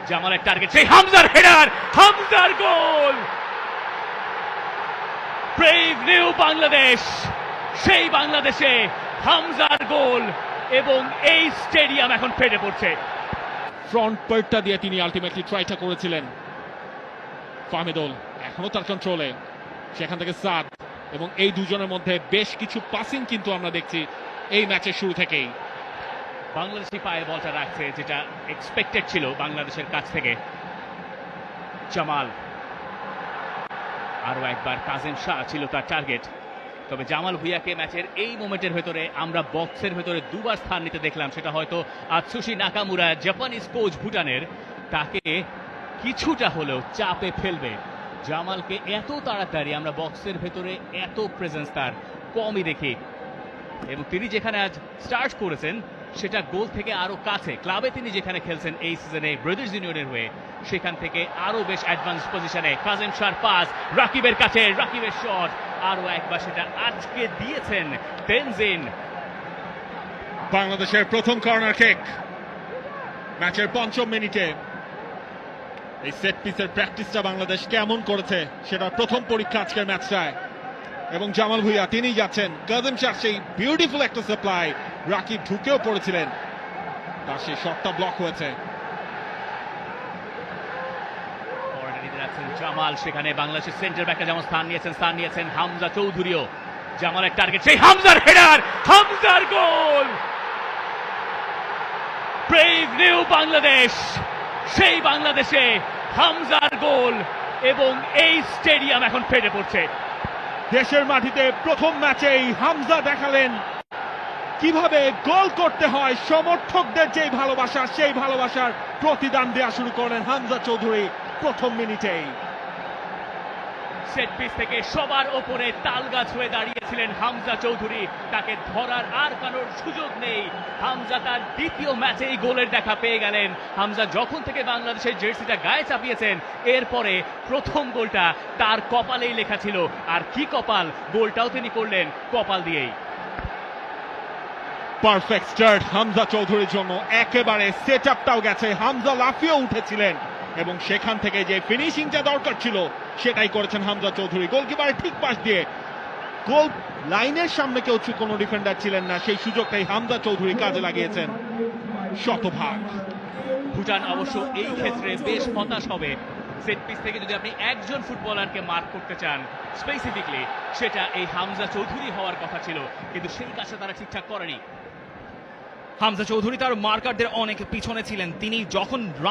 জামালের টার্গেট, সেই হামজার হেডার, হামজার গোল। ব্রেভ নিউ বাংলাদেশ, সেই বাংলাদেশে হামজার গোল এবং এই স্টেডিয়াম এখন ফেটে পড়ছে। ফ্রন্ট পার্টটা দিয়ে তিনি আলটিমেটলি ট্রাইটা করেছিলেন। ফাহমিদুল এখনো তার কন্ট্রোলে, সেখান থেকে সাদ, এবং এই দুজনের মধ্যে বেশ কিছু পাসিং কিন্তু আমরা দেখছি এই ম্যাচের শুরু থেকেই। বাংলাদেশি পায়ে বলটা রাখছে, যেটা এক্সপেক্টেড ছিল বাংলাদেশের কাছ থেকে। জামাল, আরো একবার কাজেম শাহ ছিল তার টার্গেট। তবে জামাল ভুঁইয়াকে ম্যাচের এই মোমেন্টের ভেতরে আমরা বক্সের ভেতরে দুবার স্থান নিতে দেখলাম। সেটা হয়তো আতসুশি নাকামুরা, জাপানিজ কোচ ভুটানের, তাকে কিছুটা হলেও চাপে ফেলবে। জামালকে এত তাড়াতাড়ি আমরা বক্সের ভেতরে এত প্রেজেন্স তার কমই দেখি, এবং তিনি যেখানে আজ স্টার্ট করেছেন সেটা গোল থেকে আরো কাছে। ক্লাবে তিনি যেখানে খেলছেন এই সিজনে ব্রাদার্স ইউনিয়নের হয়ে, সেখান থেকে আরো বেশ অ্যাডভান্স পজিশনে। কাজেম শাহর পাস রাকিবের কাছে, রাকিবের শট, আরো একবার সেটা আটকে দিয়েছেন তেনজিন। বাংলাদেশের প্রথম কর্নার কিক ম্যাচের ৫ম মিনিটে। এই সেট পিসের প্র্যাকটিসটা বাংলাদেশ কেমন করেছে সেটার প্রথম পরীক্ষা আজকের ম্যাচটায়। এবং জামাল ভুঁইয়া তিনি যাচ্ছেন, কাজেম শাহ সেই বিউটিফুল একটা সাপ্লাই, রাকিব ঢুকেও পড়েছিলেন, তার সেই শটটা ব্লক হয়েছে। জামাল, সেখানে বাংলাদেশের সেন্টার ব্যাকে যেমন স্থান নিয়েছেন হামজা চৌধুরীও। জামালের টার্গেট, সেই হামজার হেডার, হামজার গোল। ব্রেভ নিউ বাংলাদেশ, সেই বাংলাদেশে হামজার গোল এবং এই স্টেডিয়াম এখন ফেটে পড়ছে। দেশের মাটিতে প্রথম ম্যাচেই হামজা দেখালেন কিভাবে গোল করতে হয়। সমর্থকদের যেই ভালোবাসা, সেই ভালোবাসার প্রতিদান দেওয়া শুরু করলেন হামজা চৌধুরী প্রথম মিনিটেই। সেট পিস থেকে সবার ওপরে তালগাছ হয়ে দাঁড়িয়েছিলেন হামজা চৌধুরী, তাকে ধরার আর কারোর সুযোগ নেই। হামজা তার দ্বিতীয় ম্যাচেই গোলের দেখা পেয়ে গেলেন। হামজা যখন থেকে বাংলাদেশের জার্সিটা গায়ে চাপিয়েছেন, এরপরে প্রথম গোলটা তার কপালেই লেখা ছিল। আর কি কপাল, গোলটাও তিনি করলেন কপাল দিয়েই। পারফেক্ট স্টার্ট হামজা চৌধুরীর জন্য, একেবারে সেট আপটাও গেছে। হামজা লাফিয়ে উঠেছিলেন এবং সেখান থেকে যে ফিনিশিংটা দরকার ছিল সেটাই করেছেন হামজা চৌধুরী। গোলকিপারের ঠিক পাশ দিয়ে, গোল লাইনের সামনে কেউ কোনো ডিফেন্ডার ছিলেন না, সেই সুযোগটাই হামজা চৌধুরী কাজে লাগিয়েছেন শতভাগ। ভুটান অবশ্য এই ক্ষেত্রে বেশ হতাশ হবে। সেট পিস থেকে যদি আপনি একজন ফুটবলারকে মার্ক করতে চান স্পেসিফিকলি, সেটা এই হামজা চৌধুরী হওয়ার কথা ছিল, কিন্তু সেই কাজটা তারা ঠিকঠাক করেনি। হামজা চৌধুরী তার মার্কারদের অনেক পিছনে ছিলেন। তিনি যখন রান